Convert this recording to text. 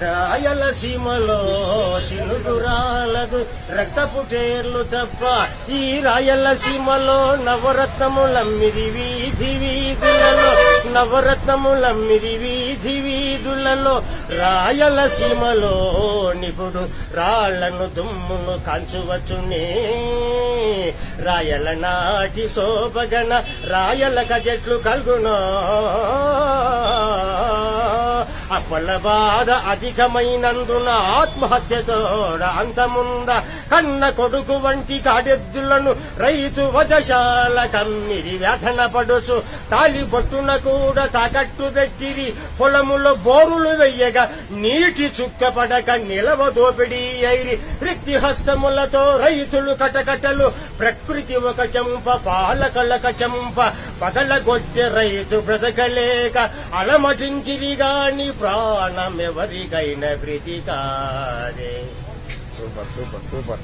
రాయలసీమలో చినుగురాలదు రక్తపుటేర్లు తప్ప ఈ రాయలసీమలో నవరత్నములమ్మిది వీధి వీధులలో నవరత్నములమ్మిది వీధి వీధులలో రాయలసీమలో నిపుడు రాళ్లను దుమ్మును కాల్చువచ్చునే రాయల నాటి శోభగణ రాయల కజెట్లు కల్గునో అప్పల బాధ అధికమైనందున ఆత్మహత్యతోడ అంతముంద కన్న కొడుకు వంటి కాడెద్దులను రైతు వధశాల కమ్మిరి వ్యధన పడుచు తాలి బొట్టున కూడా తాకట్టు పెట్టిరి పొలములో బోరులు వెయ్యగా నీటి చుక్క పడక నిలవ దోపిడీ అయిరి రిక్తి హస్తములతో రైతులు కటకటలు ప్రకృతి ఒక చెంప పాలకలక చెంప పగలగొట్టె రైతు బ్రతకలేక అలమటించిరి గాని ప్రాణమెవరికైనా ప్రీతి కాదే. Super super super.